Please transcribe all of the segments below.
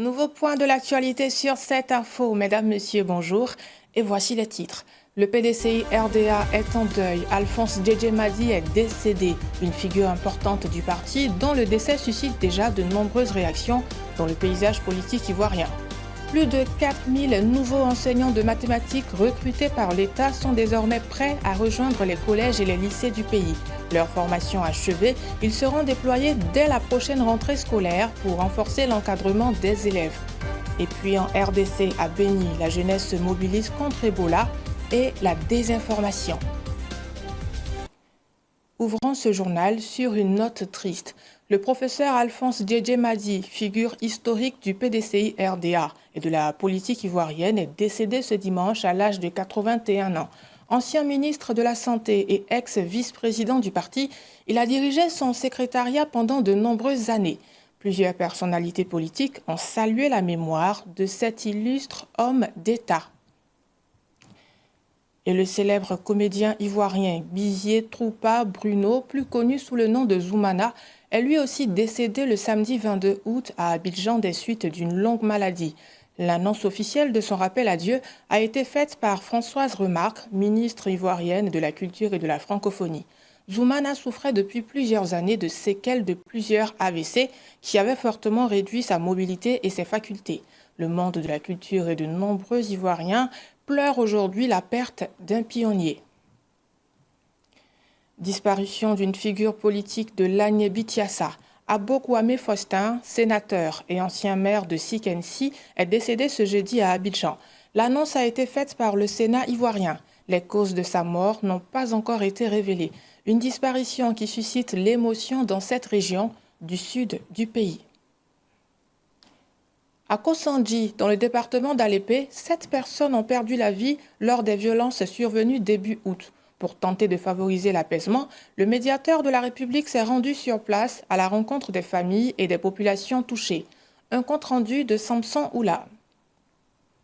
Nouveau point de l'actualité sur cette info. Mesdames, Messieurs, bonjour. Et voici les titres. Le PDCI RDA est en deuil. Alphonse Djedje Madi est décédé. Une figure importante du parti dont le décès suscite déjà de nombreuses réactions dans le paysage politique ivoirien. Plus de 4000 nouveaux enseignants de mathématiques recrutés par l'État sont désormais prêts à rejoindre les collèges et les lycées du pays. Leur formation achevée, ils seront déployés dès la prochaine rentrée scolaire pour renforcer l'encadrement des élèves. Et puis en RDC à Beni, la jeunesse se mobilise contre Ebola et la désinformation. Ouvrons ce journal sur une note triste. Le professeur Alphonse Djedje Madi, figure historique du PDCI RDA et de la politique ivoirienne, est décédé ce dimanche à l'âge de 81 ans. Ancien ministre de la Santé et ex-vice-président du parti, il a dirigé son secrétariat pendant de nombreuses années. Plusieurs personnalités politiques ont salué la mémoire de cet illustre homme d'État. Et le célèbre comédien ivoirien Bizier Troupa Bruno, plus connu sous le nom de Zoumana, est lui aussi décédé le samedi 22 août à Abidjan des suites d'une longue maladie. L'annonce officielle de son rappel à Dieu a été faite par Françoise Remarque, ministre ivoirienne de la Culture et de la Francophonie. Zoumana souffrait depuis plusieurs années de séquelles de plusieurs AVC qui avaient fortement réduit sa mobilité et ses facultés. Le monde de la culture et de nombreux Ivoiriens pleurent aujourd'hui la perte d'un pionnier. Disparition d'une figure politique de l'Agné-Bitiassa. Abo Kwame Faustin, sénateur et ancien maire de Sikensi, est décédé ce jeudi à Abidjan. L'annonce a été faite par le Sénat ivoirien. Les causes de sa mort n'ont pas encore été révélées. Une disparition qui suscite l'émotion dans cette région du sud du pays. À Kosandji, dans le département d'Alépé, 7 personnes ont perdu la vie lors des violences survenues début août. Pour tenter de favoriser l'apaisement, le médiateur de la République s'est rendu sur place à la rencontre des familles et des populations touchées. Un compte-rendu de Samson Oula.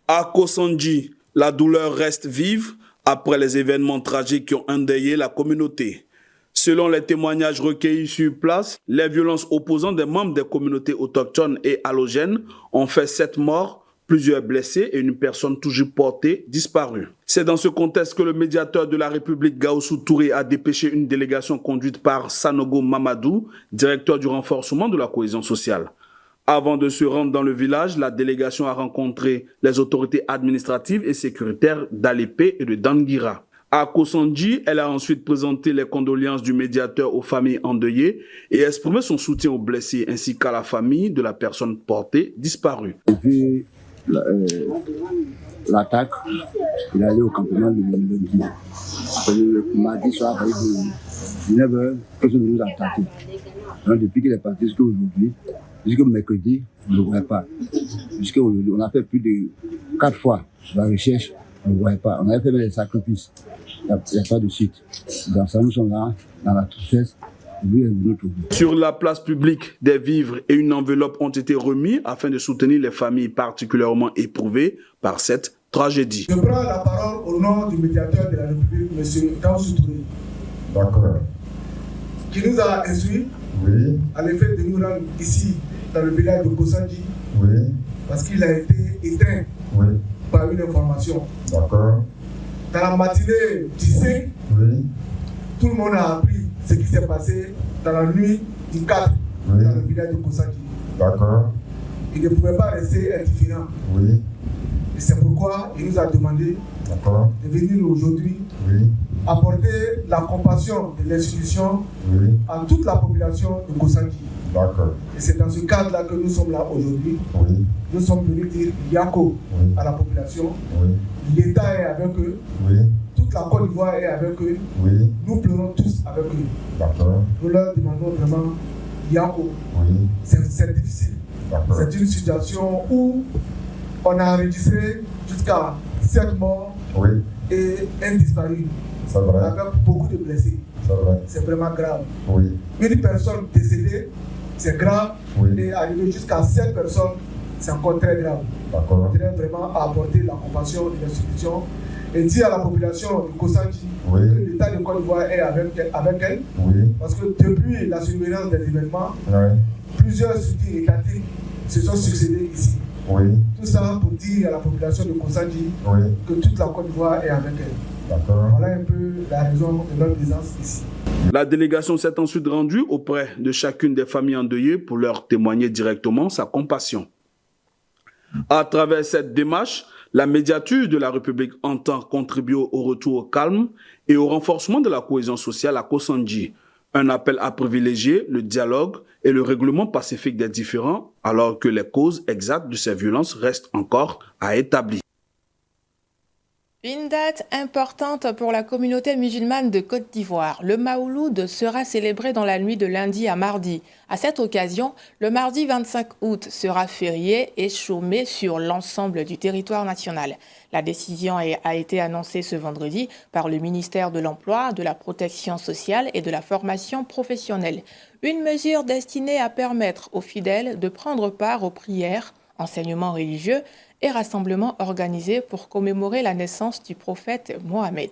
À Kosandji, la douleur reste vive après les événements tragiques qui ont endeuillé la communauté. Selon les témoignages recueillis sur place, les violences opposant des membres des communautés autochtones et allogènes ont fait 7 morts, plusieurs blessés et une personne toujours portée disparue. C'est dans ce contexte que le médiateur de la République Gaoussou Touré a dépêché une délégation conduite par Sanogo Mamadou, directeur du renforcement de la cohésion sociale. Avant de se rendre dans le village, la délégation a rencontré les autorités administratives et sécuritaires d'Alépé et de Danguira. À Kosandji, elle a ensuite présenté les condoléances du médiateur aux familles endeuillées et exprimé son soutien aux blessés ainsi qu'à la famille de la personne portée disparue. Depuis l'attaque, il est allé au campement de lundi. Le mardi soir, il y a 9h, que je nous attaquer. Donc depuis qu'il est parti jusqu'à aujourd'hui, jusqu'au mercredi, on ne le voit pas. Jusqu'à aujourd'hui, on a fait plus de 4 fois la recherche, on ne le voit pas. On avait fait des sacrifices. Il n'y a pas de suite. Dans ça, nous sommes là, dans la tristesse. Sur la place publique, des vivres et une enveloppe ont été remis afin de soutenir les familles particulièrement éprouvées par cette tragédie. Je prends la parole au nom du médiateur de la République, M. Gaoussou Touré. D'accord. Qui nous a instruit, oui, à l'effet de nous rendre ici, dans le village de Kosandji, oui, parce qu'il a été éteint, oui, par une information. D'accord. Dans la matinée du 5, oui, tout le monde a appris ce qui s'est passé dans la nuit du 4, oui, dans le village de Kosandji. D'accord. Il ne pouvait pas rester indifférent. Oui. Et c'est pourquoi il nous a demandé de venir aujourd'hui, oui, apporter la compassion de l'institution, oui, à toute la population de Kosandji. D'accord. Et c'est dans ce cadre-là que nous sommes là aujourd'hui. Oui. Nous sommes venus dire Yako, oui, à la population. Oui. L'État est avec eux. Oui. Toute la Côte d'Ivoire est avec eux. Oui. Nous pleurons tous avec eux. D'accord. Nous leur demandons vraiment Yako. Oui. C'est difficile. C'est une situation où on a enregistré jusqu'à 7 morts, oui, et un disparu. C'est vrai. Avec beaucoup de blessés. C'est vrai. C'est vraiment grave. Oui. Une personne décédée, c'est grave. Oui. Et arriver jusqu'à 7 personnes, c'est encore très grave. D'accord. On dirait vraiment apporter la compassion de l'institution et dire à la population de Kosandji, oui, que l'État de Côte d'Ivoire est avec elle. Oui. Parce que depuis la surveillance des événements, oui, plusieurs structures étatiques se sont succédées ici. Oui. Tout ça pour dire à la population de Kosandji que toute la Côte d'Ivoire est avec elle. D'accord. Voilà un peu la raison de notre présence ici. La délégation s'est ensuite rendue auprès de chacune des familles endeuillées pour leur témoigner directement sa compassion. À travers cette démarche, la médiature de la République entend contribuer au retour au calme et au renforcement de la cohésion sociale à Kosandji. Un appel à privilégier le dialogue et le règlement pacifique des différends, alors que les causes exactes de ces violences restent encore à établir. Une date importante pour la communauté musulmane de Côte d'Ivoire. Le Maouloud sera célébré dans la nuit de lundi à mardi. À cette occasion, le mardi 25 août sera férié et chômé sur l'ensemble du territoire national. La décision a été annoncée ce vendredi par le ministère de l'Emploi, de la Protection sociale et de la formation professionnelle. Une mesure destinée à permettre aux fidèles de prendre part aux prières, enseignements religieux et rassemblements organisés pour commémorer la naissance du prophète Mohammed.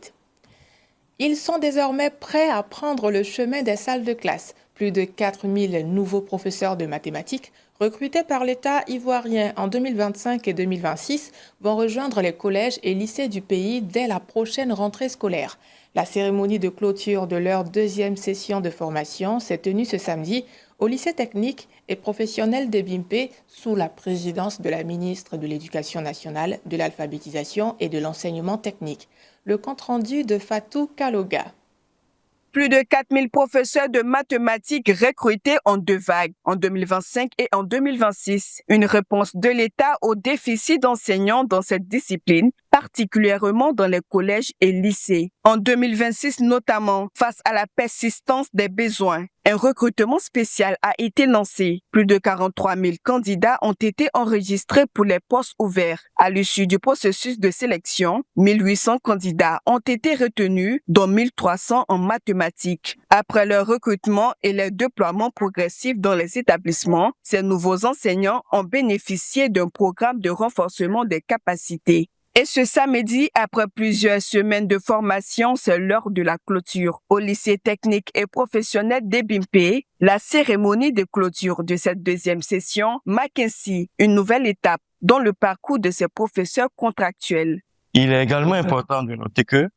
Ils sont désormais prêts à prendre le chemin des salles de classe. Plus de 4000 nouveaux professeurs de mathématiques recrutés par l'État ivoirien en 2025 et 2026 vont rejoindre les collèges et lycées du pays dès la prochaine rentrée scolaire. La cérémonie de clôture de leur deuxième session de formation s'est tenue ce samedi au lycée technique et professionnel de Bimpe sous la présidence de la ministre de l'Éducation nationale, de l'alphabétisation et de l'enseignement technique. Le compte-rendu de Fatou Kaloga. Plus de 4000 professeurs de mathématiques recrutés en 2 vagues, en 2025 et en 2026. Une réponse de l'État au déficit d'enseignants dans cette discipline, particulièrement dans les collèges et lycées. En 2026 notamment, face à la persistance des besoins, un recrutement spécial a été lancé. Plus de 43 000 candidats ont été enregistrés pour les postes ouverts. À l'issue du processus de sélection, 1800 candidats ont été retenus, dont 1300 en mathématiques. Après leur recrutement et leur déploiement progressif dans les établissements, ces nouveaux enseignants ont bénéficié d'un programme de renforcement des capacités. Et ce samedi, après plusieurs semaines de formation, c'est l'heure de la clôture. Au lycée technique et professionnel d'Ebimpe, la cérémonie de clôture de cette deuxième session marque ainsi une nouvelle étape dans le parcours de ces professeurs contractuels. Il est également important de noter que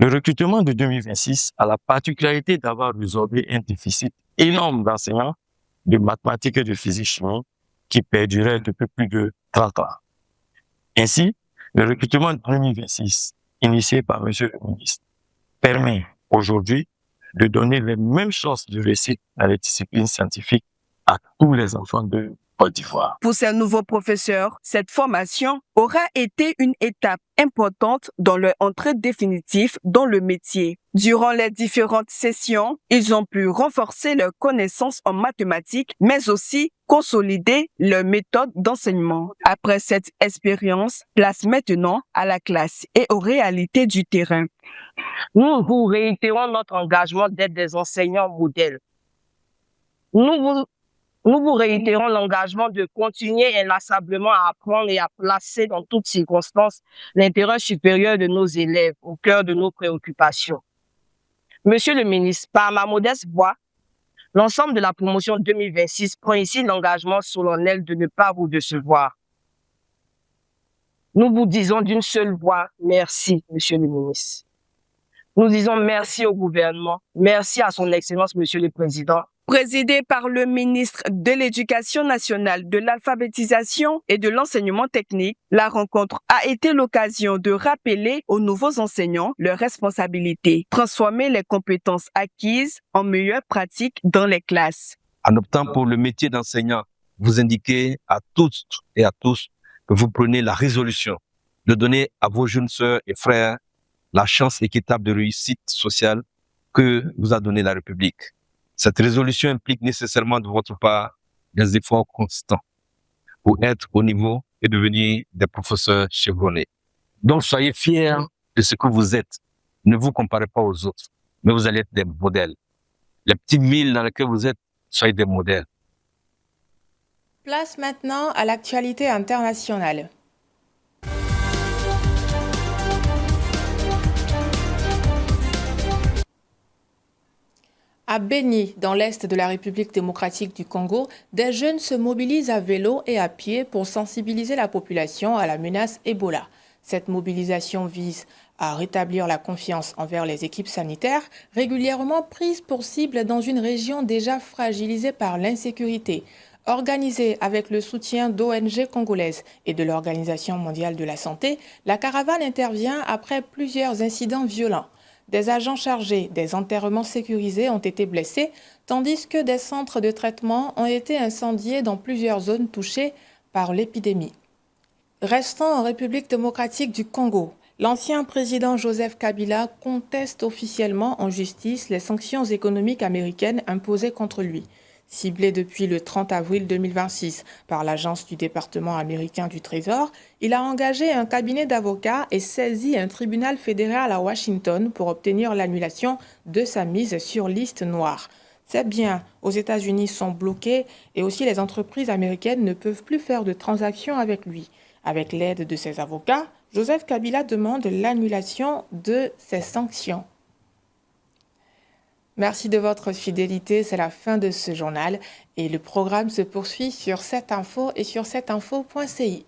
le recrutement de 2026 a la particularité d'avoir résorbé un déficit énorme d'enseignants de mathématiques et de physique-chimie qui perdurait depuis plus de 30 ans. Ainsi, le recrutement de 2026, initié par M. le ministre, permet aujourd'hui de donner les mêmes chances de réussite dans les disciplines scientifiques à tous les enfants de Côte d'Ivoire. Pour ces nouveaux professeurs, cette formation aura été une étape importante dans leur entrée définitive dans le métier. Durant les différentes sessions, ils ont pu renforcer leurs connaissances en mathématiques, mais aussi consolider leur méthode d'enseignement. Après cette expérience, place maintenant à la classe et aux réalités du terrain. Nous vous réitérons notre engagement d'être des enseignants modèles. Nous vous réitérons l'engagement de continuer inlassablement à apprendre et à placer dans toutes circonstances l'intérêt supérieur de nos élèves au cœur de nos préoccupations. Monsieur le ministre, par ma modeste voix, l'ensemble de la promotion 2026 prend ici l'engagement solennel de ne pas vous décevoir. Nous vous disons d'une seule voix, merci, Monsieur le ministre. Nous disons merci au gouvernement, merci à son Excellence, Monsieur le Président. Présidée par le ministre de l'Éducation nationale, de l'alphabétisation et de l'enseignement technique, la rencontre a été l'occasion de rappeler aux nouveaux enseignants leurs responsabilités, transformer les compétences acquises en meilleures pratiques dans les classes. En optant pour le métier d'enseignant, vous indiquez à toutes et à tous que vous prenez la résolution de donner à vos jeunes sœurs et frères la chance équitable de réussite sociale que vous a donnée la République. Cette résolution implique nécessairement de votre part des efforts constants pour être au niveau et devenir des professeurs chevronnés. Donc, soyez fiers de ce que vous êtes. Ne vous comparez pas aux autres, mais vous allez être des modèles. Les petites villes dans lesquelles vous êtes, soyez des modèles. Place maintenant à l'actualité internationale. À Beni, dans l'est de la République démocratique du Congo, des jeunes se mobilisent à vélo et à pied pour sensibiliser la population à la menace Ebola. Cette mobilisation vise à rétablir la confiance envers les équipes sanitaires, régulièrement prises pour cible dans une région déjà fragilisée par l'insécurité. Organisée avec le soutien d'ONG congolaises et de l'Organisation mondiale de la santé, la caravane intervient après plusieurs incidents violents. Des agents chargés des enterrements sécurisés ont été blessés, tandis que des centres de traitement ont été incendiés dans plusieurs zones touchées par l'épidémie. Restons en République démocratique du Congo. L'ancien président Joseph Kabila conteste officiellement en justice les sanctions économiques américaines imposées contre lui. Ciblé depuis le 30 avril 2026 par l'agence du département américain du Trésor, il a engagé un cabinet d'avocats et saisi un tribunal fédéral à Washington pour obtenir l'annulation de sa mise sur liste noire. Ses biens aux États-Unis sont bloqués et aussi les entreprises américaines ne peuvent plus faire de transactions avec lui. Avec l'aide de ses avocats, Joseph Kabila demande l'annulation de ces sanctions. Merci de votre fidélité, c'est la fin de ce journal et le programme se poursuit sur 7info et sur 7info.ci.